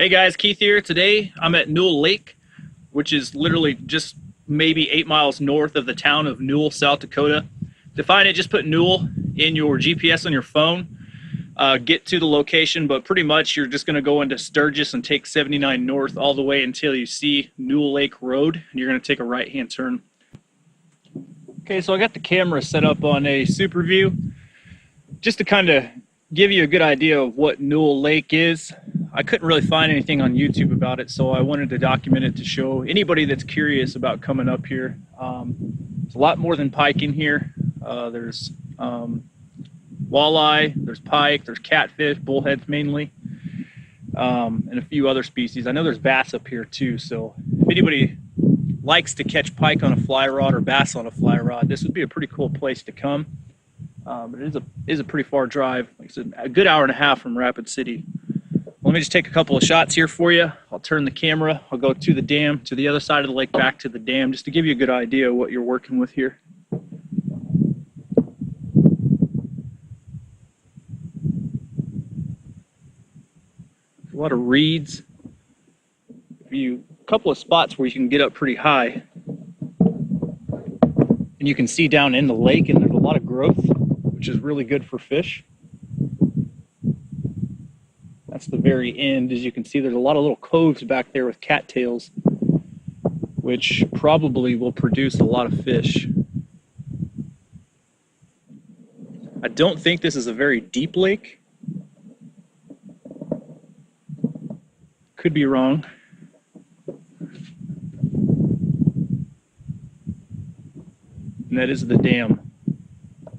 Hey guys, Keith here. Today I'm at Newell Lake, which is literally just maybe 8 miles north of the town of Newell, South Dakota. To find it, just put Newell in your GPS on your phone, get to the location, but pretty much you're just going to go into Sturgis and take 79 north all the way until you see Newell Lake Road, and you're going to take a right-hand turn. Okay, so I got the camera set up on a super view just to kind of give you a good idea of what Newell Lake is. I couldn't really find anything on YouTube about it, so I wanted to document it to show anybody that's curious about coming up here. There's a lot more than pike in here. There's walleye, there's pike, there's catfish, bullheads mainly, and a few other species. I know there's bass up here too, so if anybody likes to catch pike on a fly rod or bass on a fly rod, this would be a pretty cool place to come. But it is a pretty far drive. Like I said, a good hour and a half from Rapid City. Let me just take a couple of shots here for you. I'll turn the camera. I'll go to the dam, to the other side of the lake, back to the dam, just to give you a good idea of what you're working with here. A lot of reeds. A couple of spots where you can get up pretty high. And you can see down in the lake, and there's a lot of growth, which is really good for fish. That's the very end. As you can see, there's a lot of little coves back there with cattails, which probably will produce a lot of fish. I don't think this is a very deep lake. Could be wrong. And that is the dam. I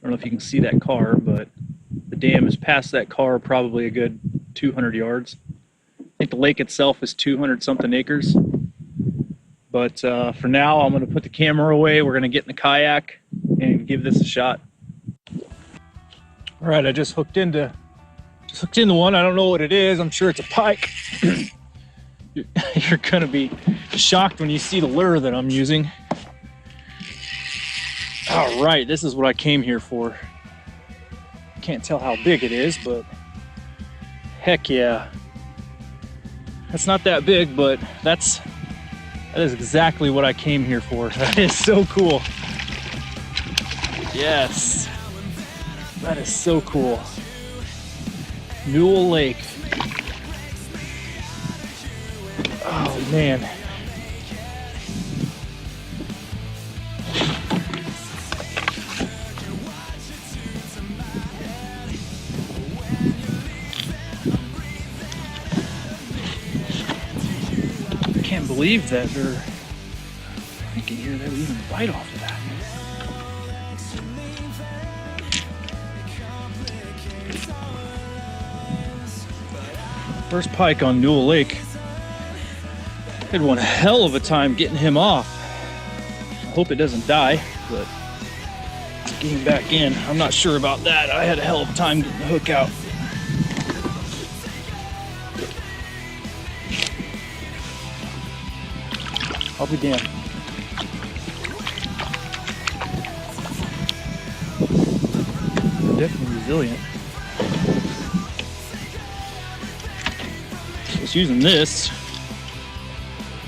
don't know if you can see that car, but the dam is past that car probably a good 200 yards. I think the lake itself is 200 something acres. But for now, I'm going to put the camera away. We're going to get in the kayak and give this a shot. All right, I just hooked into one. I don't know what it is. I'm sure it's a pike. You're going to be shocked when you see the lure that I'm using. All right, this is what I came here for. Can't tell how big it is, but heck yeah. That's not that big, but that is exactly what I came here for. That is so cool. Yes, that is so cool. Newell Lake. Oh man. I can't believe that they're thinking here they would even bite off of that. First pike on Newell Lake. Had one hell of a time getting him off. I hope it doesn't die, but getting back in, I'm not sure about that. I had a hell of a time getting the hook out. I'll be damned. Definitely resilient. Just using this.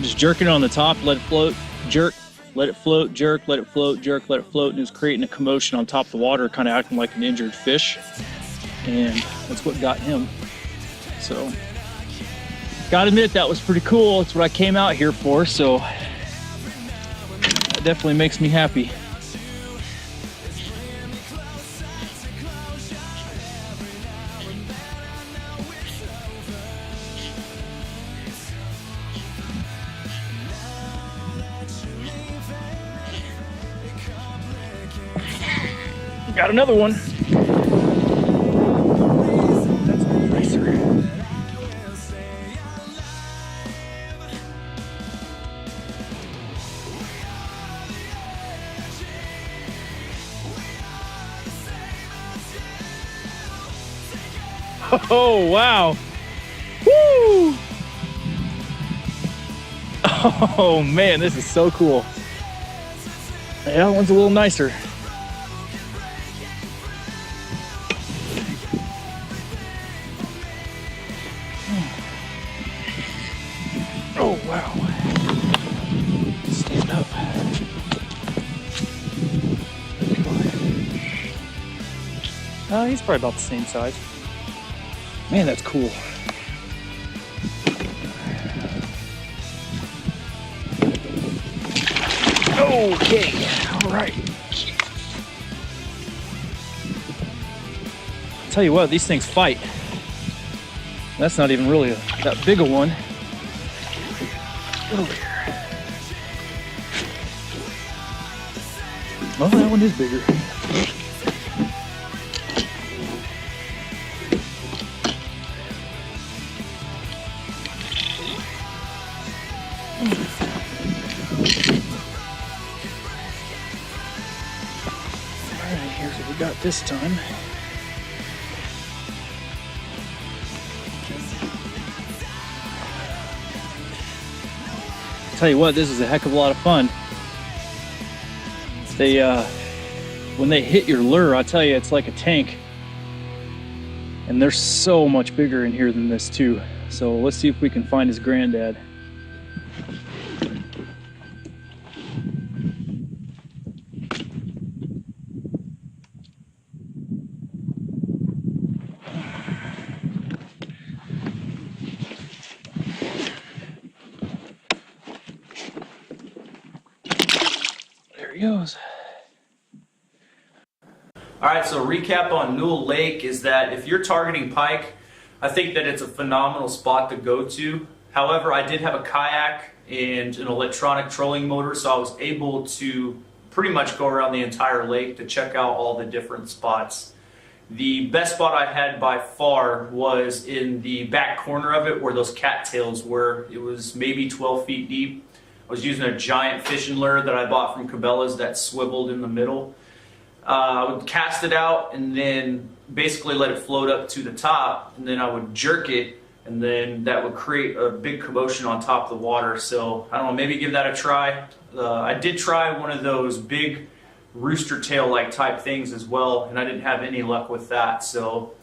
Just jerking it on the top, let it float, jerk, let it float, jerk, let it float, jerk, let it float, and it's creating a commotion on top of the water, kind of acting like an injured fish. And that's what got him. So, gotta admit, that was pretty cool. It's what I came out here for, so that definitely makes me happy. Got another one. That's nicer. Oh, wow. Woo! Oh, man, this is so cool. Yeah, that one's a little nicer. He's probably about the same size. Man, that's cool. Okay, all right. Tell you what, these things fight. That's not even really that big a one. Get over here. Oh, that one is bigger. Alright, here's what we got this time. Tell you what, this is a heck of a lot of fun. They, when they hit your lure, I tell you, it's like a tank. And they're so much bigger in here than this too. So let's see if we can find his granddad. There he goes. Alright, so recap on Newell Lake is that if you're targeting pike, I think that it's a phenomenal spot to go to. However, I did have a kayak and an electronic trolling motor, so I was able to pretty much go around the entire lake to check out all the different spots. The best spot I had by far was in the back corner of it where those cattails were. It was maybe 12 feet deep. I was using a giant fishing lure that I bought from Cabela's that swiveled in the middle. I would cast it out and then basically let it float up to the top, and then I would jerk it, and then that would create a big commotion on top of the water. So I don't know, maybe give that a try. I did try one of those big rooster tail like type things as well, and I didn't have any luck with that. So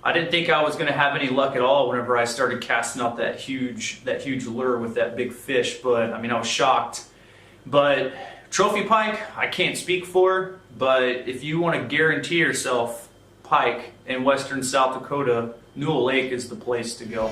I didn't think I was going to have any luck at all whenever I started casting out that huge lure with that big fish. But I mean, I was shocked. But trophy pike, I can't speak for, but if you want to guarantee yourself pike in Western South Dakota, Newell Lake is the place to go.